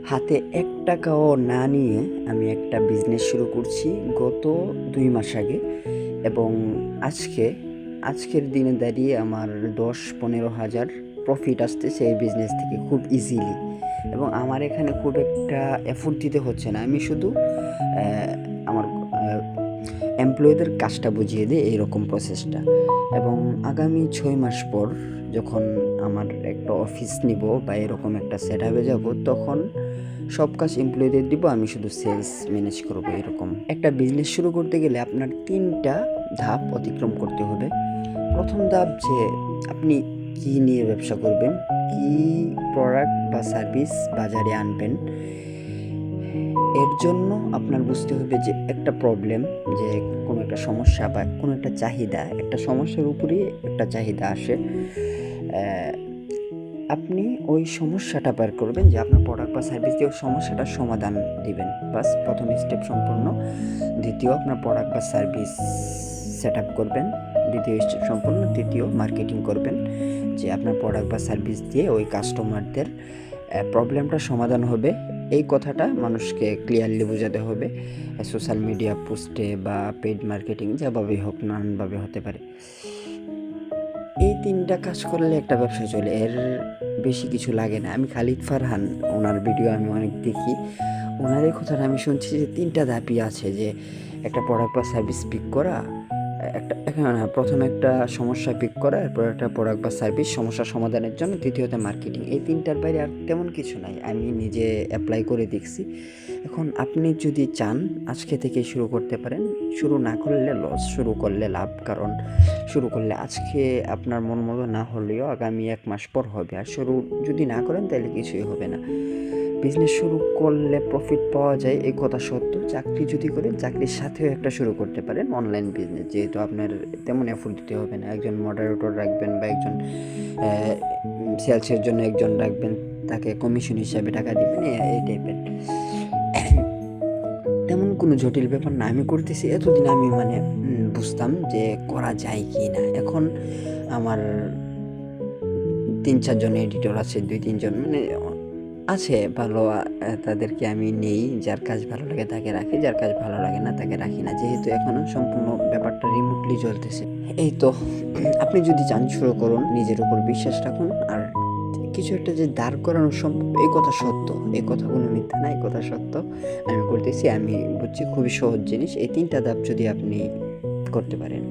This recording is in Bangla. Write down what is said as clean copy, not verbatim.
হাতে ৳১ না নিয়ে আমি একটা বিজনেস শুরু করছি গত ২ মাস আগে এবং আজকের দিনে দাঁড়িয়ে আমার ১০-১৫ হাজার প্রফিট আসতেছে এই বিজনেস থেকে খুব ইজিলি। এবং আমার এখানে খুব একটা এফোর্ট দিতে হচ্ছে না। আমি শুধু আমার এমপ্লয়িদের কাজটা বুঝিয়ে দিই, এইরকম প্রসেসটা। এবং আগামী ৬ মাস পর যখন আমার একটা অফিস নিব বা এরকম একটা সেটআপে যাব, তখন সব কাজ এমপ্লয়িদের দিব, আমি শুধু সেলস ম্যানেজ করব। এরকম একটা বিজনেস শুরু করতে গেলে আপনার ৩টা ধাপ অতিক্রম করতে হবে। প্রথম ধাপ যে আপনি কী নিয়ে ব্যবসা করবেন, কী প্রোডাক্ট বা সার্ভিস বাজারে আনবেন। এর জন্য আপনার বুঝতে হবে যে একটা প্রবলেম, যে কোনো একটা সমস্যা বা কোনো একটা চাহিদা, একটা সমস্যার উপরেই একটা চাহিদা আসে। আপনি ওই সমস্যাটা বের করবেন, যে আপনার প্রোডাক্ট বা সার্ভিস দিয়ে ওই সমস্যাটার সমাধান দিবেন। বাস প্রথম স্টেপ সম্পূর্ণ। দ্বিতীয়, আপনার প্রোডাক্ট বা সার্ভিস সেট আপ করবেন। দ্বিতীয় স্টেপ সম্পূর্ণ। তৃতীয়, মার্কেটিং করবেন, যে আপনার প্রোডাক্ট বা সার্ভিস দিয়ে ওই কাস্টমারদের প্রবলেমটা সমাধান হবে। এই কথাটা মানুষকে ক্লিয়ারলি বোঝাতে হবে, সোশ্যাল মিডিয়া পোস্টে বা পেইড মার্কেটিং, যেভাবেই হোক, নানানভাবে হতে পারে। এই ৩টা কাজ করলে একটা ব্যবসা চলে, এর বেশি কিছু লাগে না। আমি খালিদ ফারহান, ওনার ভিডিও আমি অনেক দেখি। ওনার এই কথাটা আমি শুনছি যে ৩টা ধাপই আছে, যে একটা প্রোডাক্ট বা সার্ভিস পিক করা, প্রথমে একটা সমস্যা পিক করা, এরপর একটা প্রোডাক্ট বা সার্ভিস সমস্যা সমাধানের জন্য, তৃতীয়ত মার্কেটিং। এই ৩টার বাইরে আর তেমন কিছু নাই, আমি নিজে অ্যাপ্লাই করে দেখছি। এখন আপনি যদি চান আজকে থেকে শুরু করতে পারেন। শুরু না করলে লস, শুরু করলে লাভ। কারণ শুরু করলে আজকে আপনার মন মতো না হলেও আগামী ১ মাস পর হবে। আর শুরু যদি না করেন তাহলে কিছুই হবে না। বিজনেস শুরু করলে প্রফিট পাওয়া যায়, এই কথা সত্য। চাকরি যদি করেন, চাকরির সাথেও একটা শুরু করতে পারেন অনলাইন বিজনেস, যেহেতু আপনার তেমন এফোর্ট দিতে হবে না। একজন মডারেটর রাখবেন বা একজন সেলসের জন্য একজন রাখবেন, তাকে কমিশন হিসাবে টাকা দিবেন, এই টাইপের। তেমন কোনো জটিল ব্যাপার না। আমি করতেছি, এতদিন আমি বুঝতাম যে করা যায় কি না। এখন আমার ৩-৪ জন এডিটর আছে, ২-৩ জন আছে ভালো। তাদেরকে আমি নেই। যার কাজ ভালো লাগে তাকে রাখি, যার কাজ ভালো লাগে না তাকে রাখি না, যেহেতু এখনও সম্পূর্ণ ব্যাপারটা রিমোটলি চলতেছে। এই তো, আপনি যদি চান শুরু করুন, নিজের উপর বিশ্বাস রাখুন। আর কিছু একটা যে দাঁড় করানো সম্ভব, এই কথা সত্য, এই কথা কোনো মিথ্যা না, এই কথা সত্য। আমি করতেছি, আমি বুঝছি খুবই সহজ জিনিস। এই ৩টা ধাপ যদি আপনি করতে পারেন।